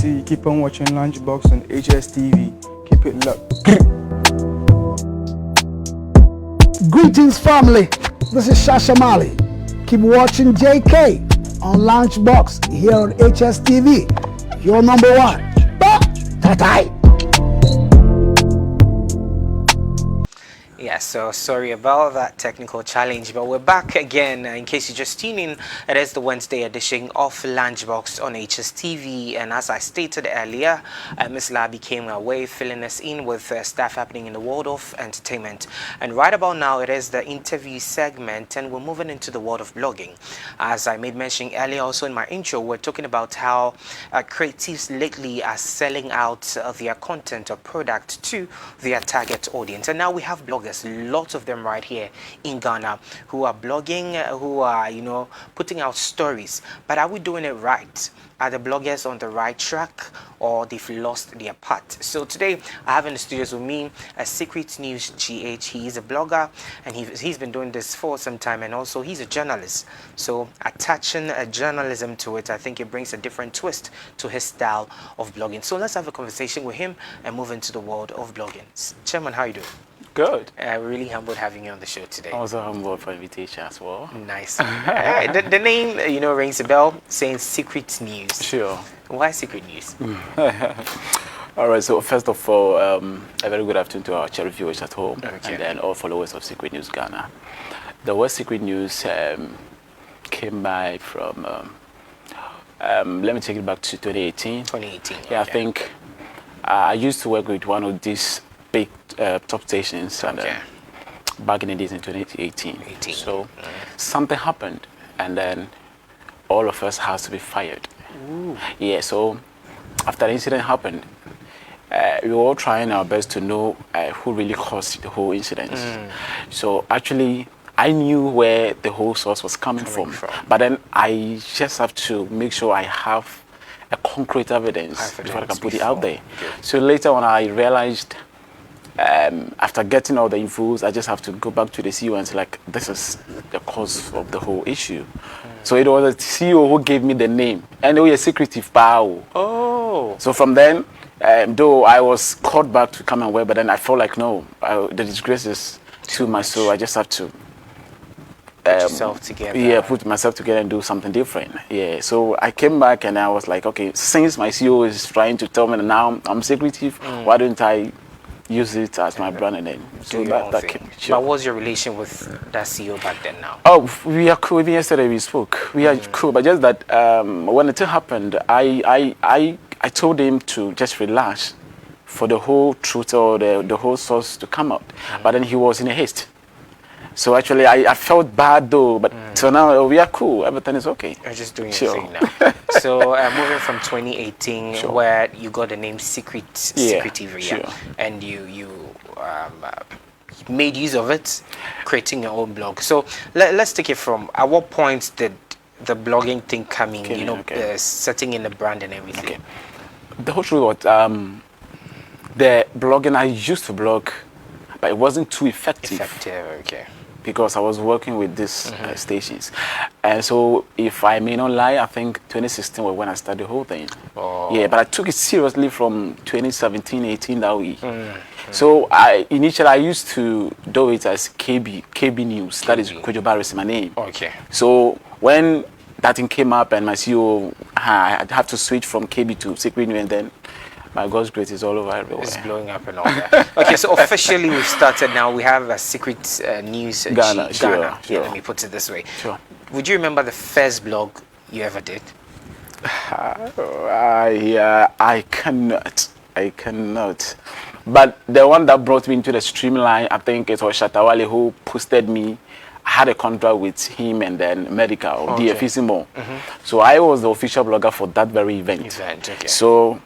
see. Keep on watching Lunchbox on HSTV. Keep it locked. Greetings, family. This is Shasha Mali. Keep watching JK on Lunchbox here on HSTV. Your number one. Ta-ta. Yeah, so sorry about that technical challenge, but we're back again. In case you just tuned in, it is the Wednesday edition of Lunchbox on HSTV, and as I stated earlier, Miss Labi came away filling us in with stuff happening in the world of entertainment. And right about now, it is the interview segment, and we're moving into the world of blogging. As I made mention earlier, also in my intro, we're talking about how creatives lately are selling out their content or product to their target audience, and now we have bloggers. Lots of them right here in Ghana who are blogging, who are, putting out stories. But are we doing it right? Are the bloggers on the right track, or they've lost their path? So today I have in the studios with me a Secretnews GH. He is a blogger, and he's been doing this for some time, and also he's a journalist. So attaching a journalism to it, I think it brings a different twist to his style of blogging. So let's have a conversation with him and move into the world of blogging. Chairman, how are you doing? Good. Really humbled having you on the show today. Also humbled for invitation as well. Nice. The name, rings a bell, saying Secretnews. Sure. Why Secretnews? All right. So first of all, a very good afternoon to our cherry viewers at home, and then all followers of Secretnewsghana. The word Secretnews came by from. Let me take it back to 2018. 2018. Yeah, okay. I think I used to work with one of these big top stations, and back in the days in 2018. So something happened, and then all of us had to be fired. Ooh. Yeah. So after the incident happened, we were all trying our best to know who really caused the whole incident. So actually, I knew where the whole source was coming from, but then I just have to make sure I have a concrete evidence before I can put it out there. Okay. So later on, I realized, after getting all the infos, I just have to go back to the CEO and say, like, this is the cause of the whole issue. So it was the CEO who gave me the name, and we are secretive power. Oh. So from then, though I was called back to come and work, but then I felt like, no, the disgrace is too much, so I just have to put yourself together. Yeah, put myself together and do something different. Yeah, so I came back and I was like, okay, since my CEO is trying to tell me that now I'm secretive, why don't I use it as my brand name? So that came. Sure. But what's your relation with that CEO back then now? Oh, we are cool. Even yesterday we spoke. We are cool, but just that when it happened, I told him to just relax for the whole truth or the whole source to come out. But then he was in a haste. So actually, I felt bad though, but so now we are cool. Everything is okay. You're just doing your thing now. So moving from 2018, where you got the name Secretnews, and you made use of it, creating your own blog. So let's take it from, at what point did the blogging thing come in, setting in the brand and everything? Okay. The whole truth was, the blogging, I used to blog, but it wasn't too effective. Because I was working with these stations. And so, if I may not lie, I think 2016 was when I started the whole thing. Oh. Yeah, but I took it seriously from 2017, 18 that way. So, initially, I used to do it as KB News. That is Kojo Barris is my name. Okay. So, when that thing came up and my CEO, I had to switch from KB to Secretnews, and then my God's grace is all over everywhere. It's blowing up and all that. Okay, so officially we've started now. We have a Secretnews Ghana. Sure. Yeah, let me put it this way. Sure. Would you remember the first blog you ever did? I cannot. But the one that brought me into the streamline, I think it was Shatawale who posted me. I had a contract with him and then Medical, DFC. So I was the official blogger for that very event. So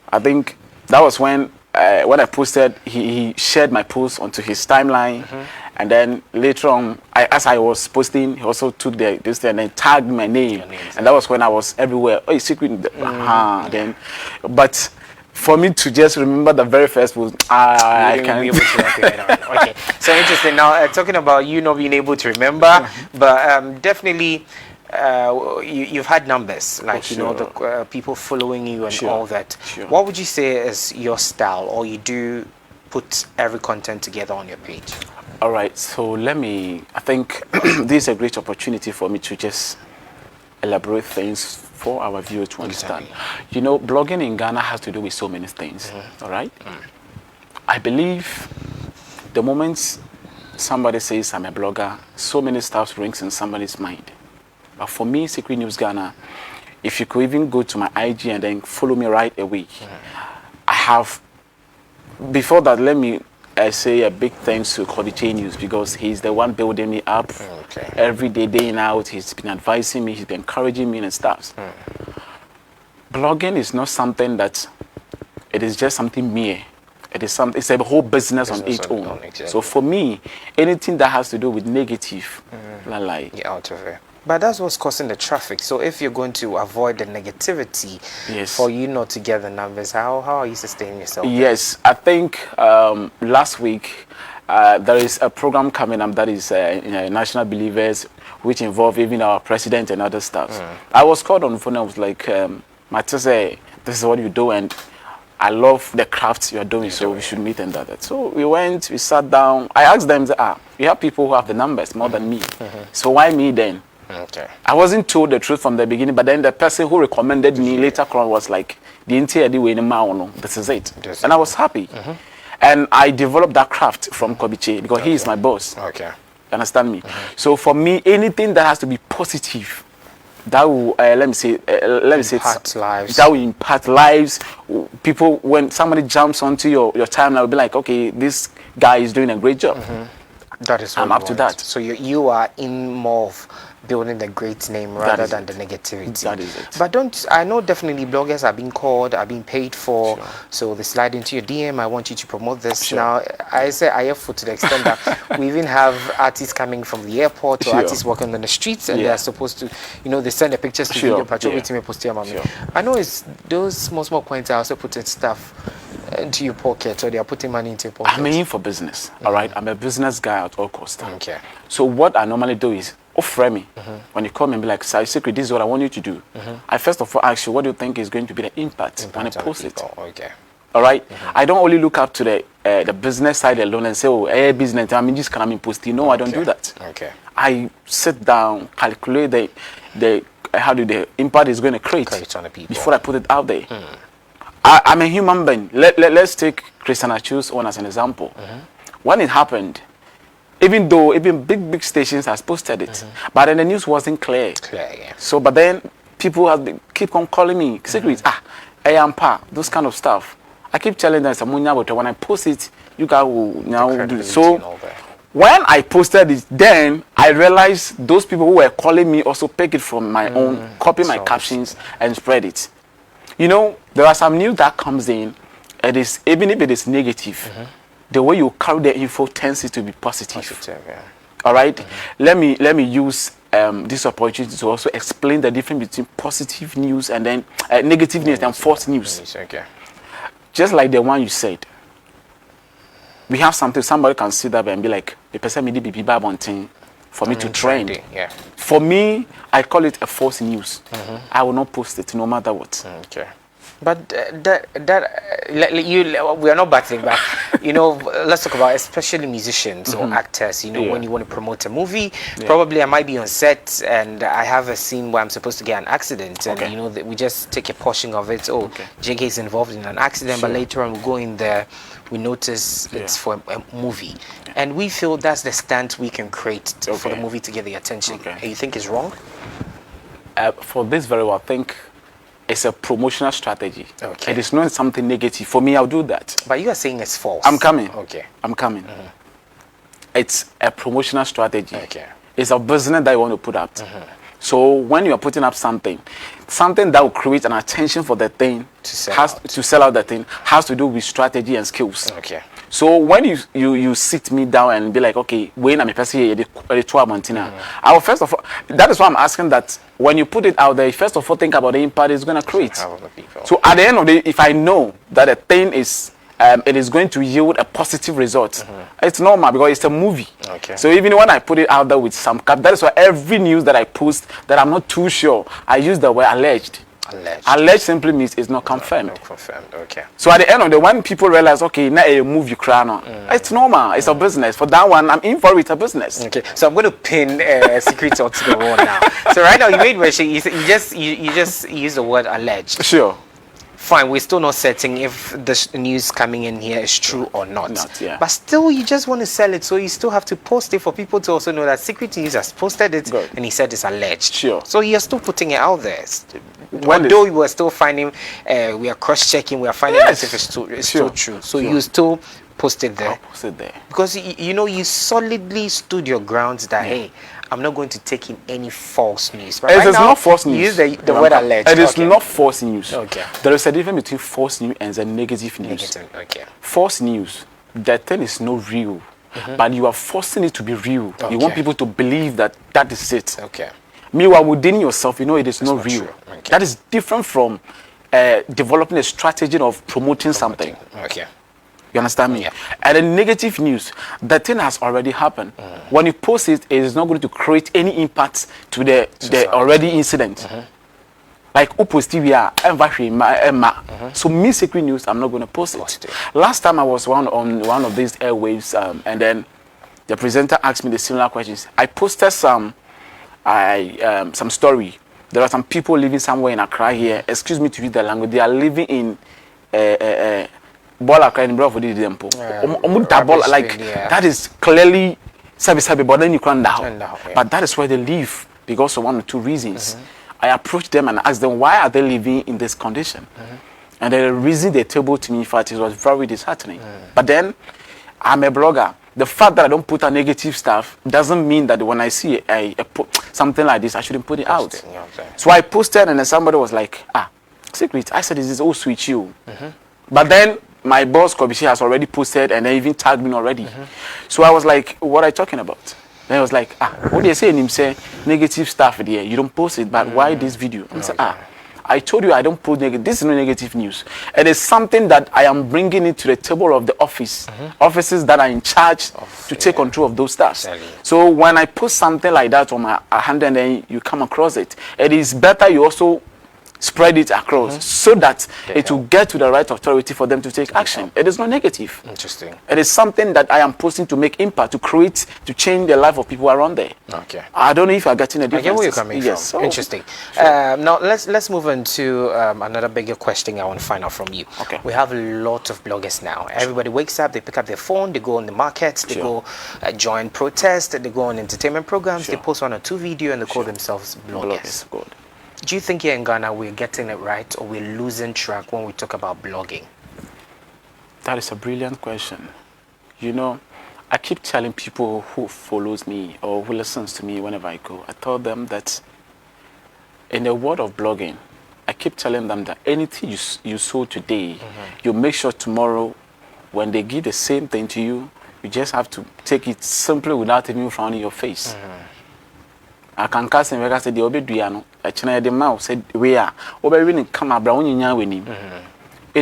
I think that was when I posted, he shared my post onto his timeline, and then later on, as I was posting, he also took this and then tagged my name, and that was when I was everywhere. Oh, Secret, then, but for me to just remember the very first post, I can't be able to. Okay, so interesting. Now talking about you not being able to remember, but definitely you've had numbers, like, you know, the people following you and all that. What would you say is your style, or you do put every content together on your page? All right, so I think this is a great opportunity for me to just elaborate things for our viewers to understand. You know, blogging in Ghana has to do with so many things, all right? I believe the moment somebody says I'm a blogger, so many stuff rings in somebody's mind. But for me, Secret News Ghana, if you could even go to my IG and then follow me right away, I have, before that, let me say a big thanks to Secretnews, because he's the one building me up every day, day in out. He's been advising me, he's been encouraging me and stuff. Blogging is not something that, it is just something mere. It's a whole business on its own. So for me, anything that has to do with negative, get out of it. But that's what's causing the traffic. So if you're going to avoid the negativity, for you not to get the numbers, how are you sustaining yourself? Yes, I think last week there is a program coming up that is National Believers, which involve even our president and other stuff. I was called on the phone. I was like, Matese, this is what you do, and I love the crafts you are doing, so we should meet and that. So we went, we sat down. I asked them, we have people who have the numbers more than me. So why me then? I wasn't told the truth from the beginning, but then the person who recommended me later on was like, this is it. And I was happy. And I developed that craft from Kobiche, because he is my boss. Understand me? So for me, anything that has to be positive, that will let me say impact lives. That will impact lives. People, when somebody jumps onto your timeline, will be like, okay, this guy is doing a great job. That is what I'm up to that. So you are in more of building the great name rather than the negativity. That is it. But I know definitely bloggers are being called, are being paid for, so they slide into your DM, I want you to promote this. Now, I say I have to the extent that we even have artists coming from the airport, or artists walking on the streets, and they are supposed to, you know, they send the pictures to video patrol I know it's those small points are also putting stuff into your pocket, or they are putting money into your pocket. I'm in for business, all right? I'm a business guy at all costs. So what I normally do is, offer me, when you come and be like, Secret, this is what I want you to do. I first of all ask you, what do you think is going to be the impact when I post it? All right? I don't only look up to the business side alone and say, oh, business, I mean, just can I post it? No, I don't do that. I sit down, calculate how the impact is going to create on the people before I put it out there. I'm a human being. Let's take Christian Achus on as an example. When it happened, even though big stations has posted it, but then the news wasn't clear. So, but then people have keep on calling me, Secret, those kind of stuff. I keep telling them, when I post it, you guys will now do it. So, when I posted it, then I realized those people who were calling me also pick it from my own, copy my captions and spread it. You know, there are some news that comes in, it is, even if it is negative, the way you carry the info tends it to be positive. All right? Let me use this opportunity to also explain the difference between positive news and then negative news and false news. Just like the one you said, we have something, somebody can sit up and be like, the person may be bad on thing for me to trend. For me, I call it a false news. I will not post it no matter what. But we are not battling back. You know, let's talk about especially musicians or actors. You know, when you want to promote a movie, probably I might be on set and I have a scene where I'm supposed to get an accident, and you know we just take a portion of it. Oh, JK is involved in an accident, but later on we go in there, we notice it's for a movie, and we feel that's the stunt we can create for the movie to get the attention. You think it's wrong? For this very well, I think it's a promotional strategy. It is not something negative. For me, I'll do that. But you are saying it's false. I'm coming. I'm coming. It's a promotional strategy. It's a business that you want to put up. So when you are putting up something that will create an attention for the thing, to sell out the thing, has to do with strategy and skills. So when you sit me down and be like, okay, when I'm a person here, I will first of all, that is why I'm asking that when you put it out there, first of all, think about the impact it's going to create. So at the end of the day, if I know that a thing is it is going to yield a positive result. It's normal because it's a movie. Okay. So even when I put it out there with some cap, that is why every news that I post that I'm not too sure, I use the word alleged. Alleged simply means it's not confirmed. Not confirmed. Okay. So at the end of the when people realize, okay, now a movie crown, it's normal. It's a business. For that one, I'm in for it. A business. Okay. So I'm going to pin secret onto the wall now. So right now you made mention. You just use the word alleged. Sure. Fine, we're still not certain if the news coming in here is true or not. Yeah. But still, you just want to sell it, so you still have to post it for people to also know that Secretnews has posted it, Good. and he said it's alleged. Sure. So you're still putting it out there. When Although we are still finding, we are cross-checking, we are finding Yes. if it's Sure. still true. So Sure. you still post it there. I'll post it there. Because you solidly stood your grounds that, hey, I'm not going to take in any false news. But It is not false news. You use the word alleged. It is Okay. not false news. Okay. There is a difference between false news and the negative news. Negative. Okay. False news, the thing is not real, but you are forcing it to be real. You want Okay. people to believe that that is it. Okay. Meanwhile, within yourself, you know it is not not real. true. Okay. That is different from developing a strategy of promoting something. Okay. You understand me? Yeah. And the negative news, the thing has already happened. When you post it, it is not going to create any impact to the already incident. Like post TV, so me Secretnews, I'm not going to post it. Last time I was on one of these airwaves, and then the presenter asked me the similar questions. I posted some story. There are some people living somewhere in Accra here. Excuse me to use the language. They are living in Bola Accra in Bravo Dempo. Like that is clearly sabi, but then you can't down. But that is where they live because of one or two reasons. I approached them and asked them why are they living in this condition, and the reason they told to me, in fact, it was very disheartening. But then I'm a blogger. The fact that I don't put a negative stuff doesn't mean that when I see something like this, I shouldn't put it out. So I posted, and then somebody was like, Secret. I said, this is all sweet you. But then my boss, Kobishi, has already posted, and they even tagged me already. So I was like, what are you talking about? Then I was like, what do you say? And him say, negative stuff there. You don't post it, but why this video? I said, I told you I don't post negative. This is no negative news. It is something that I am bringing it to the table of the office. Offices that are in charge to take control of those stuff. So when I post something like that on my hand and then you come across it, it is better you also spread it across so that it will get to the right authority for them to take action. It is not negative. Interesting. It is something that I am posting to make impact, to change the life of people around there. Okay. I don't know if you're getting a difference. I get where you're coming from. So, interesting. Sure. Now let's move on to another bigger question I want to find out from you. Okay. We have a lot of bloggers now. Everybody wakes up, they pick up their phone, they go on the markets, they go join protests, they go on entertainment programs, they post one or two videos, and they call themselves bloggers. Good. Do you think here in Ghana we're getting it right, or we're losing track when we talk about blogging? That is a brilliant question. You know, I keep telling people who follows me or who listens to me whenever I go, I tell them that in the world of blogging, I keep telling them that anything you sow today, you make sure tomorrow when they give the same thing to you, you just have to take it simply without even frowning your face. I can cast and say the obeduano, a china the mouse said we are over come up brown in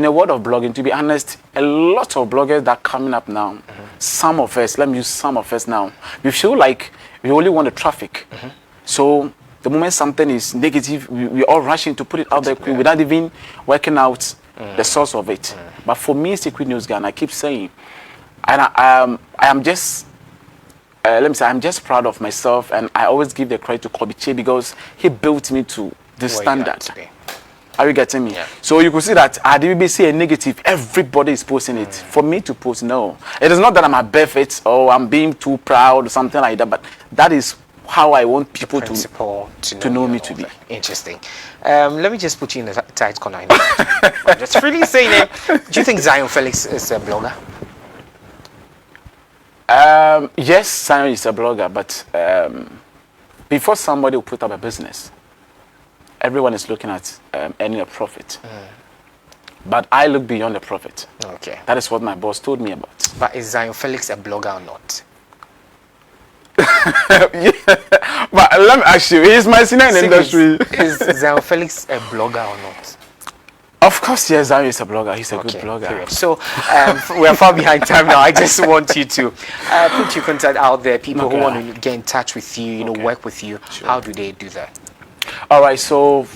a world of blogging, to be honest, a lot of bloggers that are coming up now, some of us, let me use some of us now, we feel like we only want the traffic. So the moment something is negative, we all rushing to put it out there without even working out the source of it. But for me, Secretnewsghana, I keep saying, and I am just, let me say, I'm just proud of myself, and I always give the credit to Kobiche because he built me to this standard. Are you getting me? Yeah. So you could see that at the BBC a negative, everybody is posting it. For me to post, no. It is not that I'm above it or I'm being too proud or something like that, but that is how I want people to know me to be. Interesting. Let me just put you in a tight corner. I'm just freely saying it. Do you think Zion Felix is a blogger? Yes, Zion is a blogger, but before somebody will put up a business, everyone is looking at earning a profit. But I look beyond the profit. Okay. That is what my boss told me about. But is Zion Felix a blogger or not? Yeah. But let me ask you, he's my senior in the industry. Is Zion Felix a blogger or not? Of course, yes, Zami is a blogger. He's a good blogger. Period. So we are far behind time now. I just want you to put your contact out there. People who want to get in touch with you, work with you. Sure. How do they do that? All right. So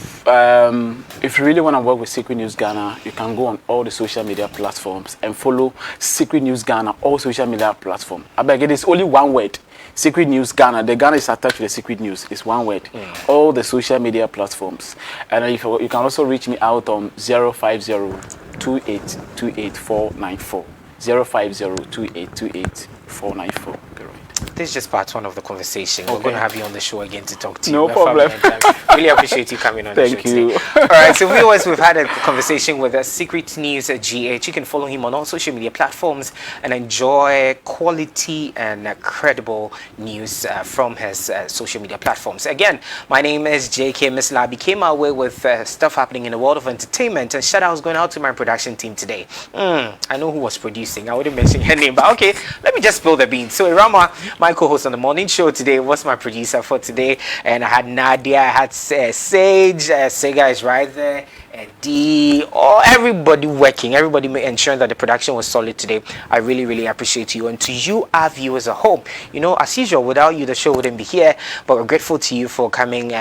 if you really want to work with Secret News Ghana, you can go on all the social media platforms and follow Secret News Ghana, all social media platforms. I beg it is only one word. Secret News Ghana. The Ghana is attached to the Secret News. It's one word. All the social media platforms. And if you can also reach me out on 050-2828-494. 050-2828-494. This is just part one of the conversation. Okay. We're going to have you on the show again to talk to you. No problem. Really appreciate you coming on the show today. All right, so viewers, we've had a conversation with Secretnews GH. You can follow him on all social media platforms and enjoy quality and credible news from his social media platforms. Again, my name is JK. Miss Labi came our way with stuff happening in the world of entertainment, and shout out going out to my production team today. I know who was producing. I wouldn't mention her name, but okay, let me just spill the beans. So Irama, my co-host on the morning show today, was my producer for today, and I had Nadia, I had Sage, Sega is right there, and D, everybody working, everybody ensuring that the production was solid today. I really, really appreciate you, and to you, our viewers at home, as usual, without you, the show wouldn't be here, but we're grateful to you for coming,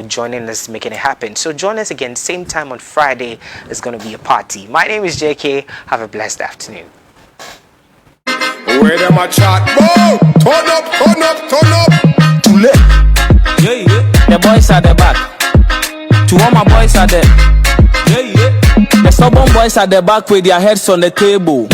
joining us, making it happen. So join us again, same time on Friday. It's going to be a party. My name is JK. Have a blessed afternoon. Where them a chat, boy? Turn up, turn up, turn up. Too late. Yeah. The boys at the back. To all my boys at the. Yeah. The stubborn boys at the back with their heads on the table.